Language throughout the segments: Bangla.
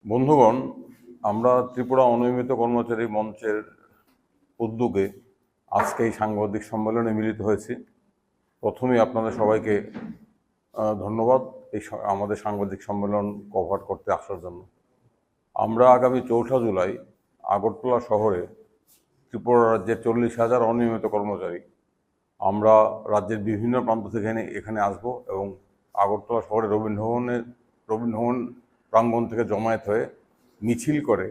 বন্ধুগণ, আমরা ত্রিপুরা অনিয়মিত কর্মচারী মঞ্চের উদ্যোগে আজকে এই সাংবাদিক সম্মেলনে মিলিত হয়েছি। প্রথমেই আপনাদের সবাইকে ধন্যবাদ এই আমাদের সাংবাদিক সম্মেলন কভার করতে আসার জন্য। আমরা আগামী 4 জুলাই আগরতলা শহরে ত্রিপুরা রাজ্যের 40,000 অনিয়মিত কর্মচারী আমরা রাজ্যের বিভিন্ন প্রান্ত থেকে এখানে আসব এবং আগরতলা শহরে রবীন্দ্রভবন প্রাঙ্গণ থেকে জমায়েত হয়ে মিছিল করে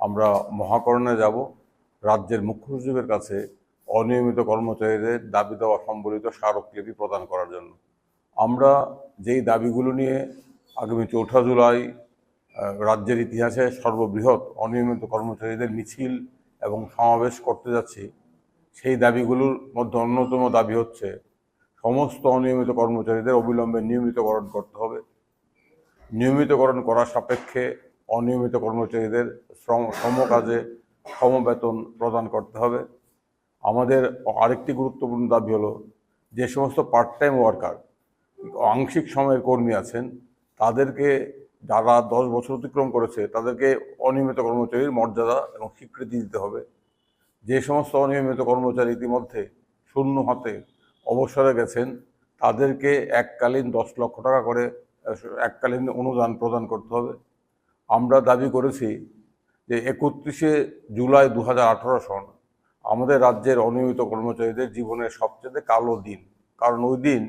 আমরা মহাকরণে যাব রাজ্যের মুখ্য সচিবের কাছে অনিয়মিত কর্মচারীদের দাবি দেওয়া সম্বলিত স্মারকলিপি প্রদান করার জন্য। আমরা যেই দাবিগুলো নিয়ে আগামী 4 জুলাই রাজ্যের ইতিহাসে সর্ববৃহৎ অনিয়মিত কর্মচারীদের মিছিল এবং সমাবেশ করতে যাচ্ছি, সেই দাবিগুলোর মধ্যে অন্যতম দাবি হচ্ছে সমস্ত অনিয়মিত কর্মচারীদের অবিলম্বে নিয়মিতকরণ করতে হবে। নিয়মিতকরণ করার সাপেক্ষে অনিয়মিত কর্মচারীদের সমকাজে সমবেতন প্রদান করতে হবে। আমাদের আরেকটি গুরুত্বপূর্ণ দাবি হলো যে সমস্ত পার্ট টাইম ওয়ার্কার, আংশিক সময়ের কর্মী আছেন, তাদেরকে যারা 10 বছর অতিক্রম করেছে তাদেরকে অনিয়মিত কর্মচারীর মর্যাদা এবং স্বীকৃতি দিতে হবে। যে সমস্ত অনিয়মিত কর্মচারী ইতিমধ্যে শূন্য হাতে অবসরে গেছেন তাদেরকে এককালীন 10 লক্ষ টাকা করে এককালীন অনুদান প্রদান করতে হবে। আমরা দাবি করেছি যে 31 জুলাই 2018 সন আমাদের রাজ্যের অনিয়মিত কর্মচারীদের জীবনের সবচেয়ে কালো দিন, কারণ ওই দিন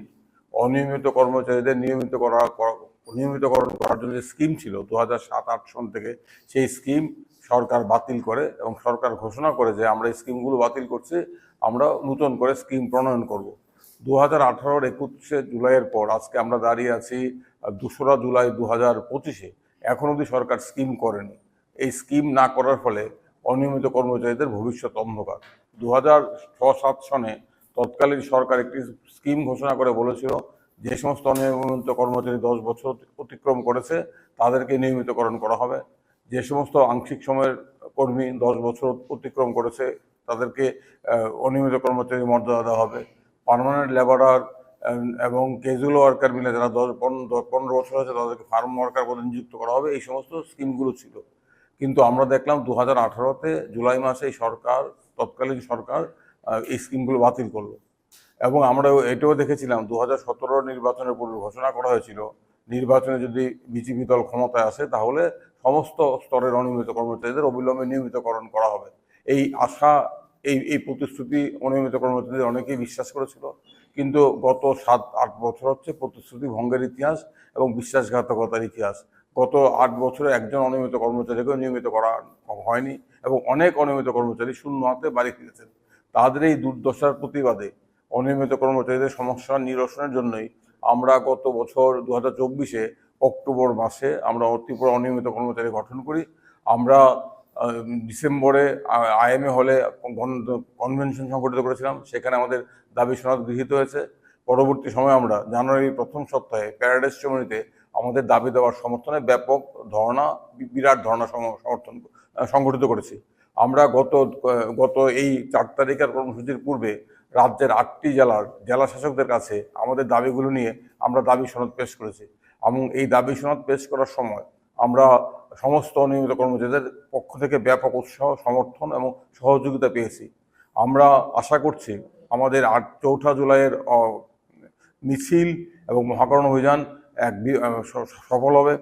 অনিয়মিত কর্মচারীদের নিয়মিতকরণ করার জন্য যে স্কিম ছিল 2007-8 সন থেকে, সেই স্কিম সরকার বাতিল করে এবং সরকার ঘোষণা করে যে আমরা এই স্কিমগুলো বাতিল করছি, আমরা নতুন করে স্কিম প্রণয়ন করব। 2018-র 31 জুলাইয়ের পর আজকে আমরা দাঁড়িয়ে আছি 2রা জুলাই 2025-এ, এখন অবধি সরকার স্কিম করেনি। এই স্কিম না করার ফলে অনিয়মিত কর্মচারীদের ভবিষ্যৎ অন্ধকার। 2006-7 সনে তৎকালীন সরকার একটি স্কিম ঘোষণা করে বলেছিল যে সমস্ত অনিয়মিত কর্মচারী 10 বছর অতিক্রম করেছে তাদেরকে নিয়মিতকরণ করা হবে। যে সমস্ত আংশিক সময়ের কর্মী 10 বছর অতিক্রম করেছে তাদেরকে অনিয়মিত কর্মচারী মর্যাদা দেওয়া হবে। পার্মানেন্ট লেবারার এবং ক্যাজুয়াল ওয়ার্কার মিলে যারা 15 বছর হয়েছে তাদেরকে ফার্ম ওয়ার্কার পদে নিযুক্ত করা হবে। এই সমস্ত স্কিমগুলো ছিল, কিন্তু আমরা দেখলাম 2018-তে জুলাই মাসে এই সরকার, তৎকালীন সরকার এই স্কিমগুলো বাতিল করলো। এবং আমরা এটাও দেখেছিলাম 2017 নির্বাচনের পূর্বে ঘোষণা করা হয়েছিল নির্বাচনে যদি বিজেপি দল ক্ষমতায় আসে তাহলে সমস্ত স্তরের অনিয়মিত কর্মচারীদের অবিলম্বে নিয়মিতকরণ করা হবে। এই আশা, এই প্রতিশ্রুতি অনিয়মিত কর্মচারীদের অনেকেই বিশ্বাস করেছিল, কিন্তু গত 7-8 বছর হচ্ছে প্রতিশ্রুতি ভঙ্গের ইতিহাস এবং বিশ্বাসঘাতকতার ইতিহাস। গত 8 বছরে একজন অনিয়মিত কর্মচারীকেও নিয়মিত করা হয়নি এবং অনেক অনিয়মিত কর্মচারী শূন্য হাতে বাড়ি ফিরেছেন। তাদের এই দুর্দশার প্রতিবাদে অনিয়মিত কর্মচারীদের সমস্যা নিরসনের জন্যই আমরা গত বছর 2024-এ অক্টোবর মাসে আমরা ত্রিপুরা অনিয়মিত কর্মচারী গঠন করি। আমরা ডিসেম্বরে IMA হলে কনভেনশন সংগঠিত করেছিলাম, সেখানে আমাদের দাবি সনদ গৃহীত হয়েছে। পরবর্তী সময়ে আমরা জানুয়ারির প্রথম সপ্তাহে প্যারাডাইস চমনিতে আমাদের দাবি দেওয়ার সমর্থনে ব্যাপক বিরাট ধর্ণা সংগঠিত করেছি। আমরা গত এই 4 তারিখের কর্মসূচির পূর্বে রাজ্যের 8টি জেলা শাসকদের কাছে আমাদের দাবিগুলো নিয়ে আমরা দাবি সনদ পেশ করেছি এবং এই দাবি সনদ পেশ করার সময় আমরা সমস্ত অনিয়মিত কর্মচারীদের পক্ষ থেকে ব্যাপক উৎসাহ, সমর্থন এবং সহযোগিতা পেয়েছি। আমরা আশা করছি আমাদের 4 জুলাইয়ের মিছিল এবং মহাকরণ অভিযান সফল হবে।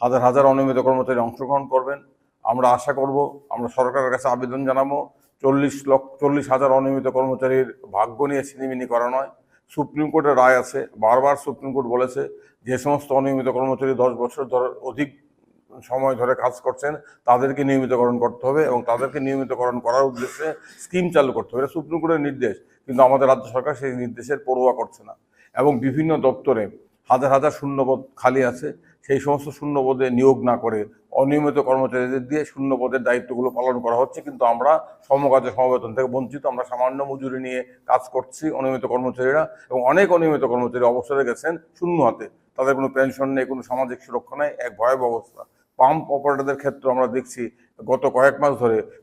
হাজার হাজার অনিয়মিত কর্মচারী অংশগ্রহণ করবেন। আমরা আশা করব, আমরা সরকারের কাছে আবেদন জানাবো 40,000 অনিয়মিত কর্মচারীর ভাগ্য নিয়ে ছিনিমিনি করা নয়। সুপ্রিম কোর্টের রায় আছে, বারবার সুপ্রিম কোর্ট বলেছে যে সমস্ত অনিয়মিত কর্মচারী 10 বছর অধিক সময় ধরে কাজ করছেন তাদেরকে নিয়মিতকরণ করতে হবে এবং তাদেরকে নিয়মিতকরণ করার উদ্দেশ্যে স্কিম চালু করতে হবে। এটা সুপ্রিম কোর্টের নির্দেশ, কিন্তু আমাদের রাজ্য সরকার সেই নির্দেশের পরোয়া করছে না এবং বিভিন্ন দপ্তরে হাজার হাজার শূন্যপদ খালি আছে, সেই সমস্ত শূন্যপদে নিয়োগ না করে অনিয়মিত কর্মচারীদের দিয়ে শূন্যপদের দায়িত্বগুলো পালন করা হচ্ছে, কিন্তু আমরা সমকাজে সমবেতন থেকে বঞ্চিত। আমরা সামান্য মজুরি নিয়ে কাজ করছি অনিয়মিত কর্মচারীরা, এবং অনেক অনিয়মিত কর্মচারী অবসরে গেছেন শূন্য হাতে, তাদের কোনো পেনশন নেই, কোনো সামাজিক সুরক্ষা নেই, এক ভয়াবহ অবস্থা। পাম্প অপারেটরদের ক্ষেত্রে আমরা দেখছি গত কয়েক মাস ধরে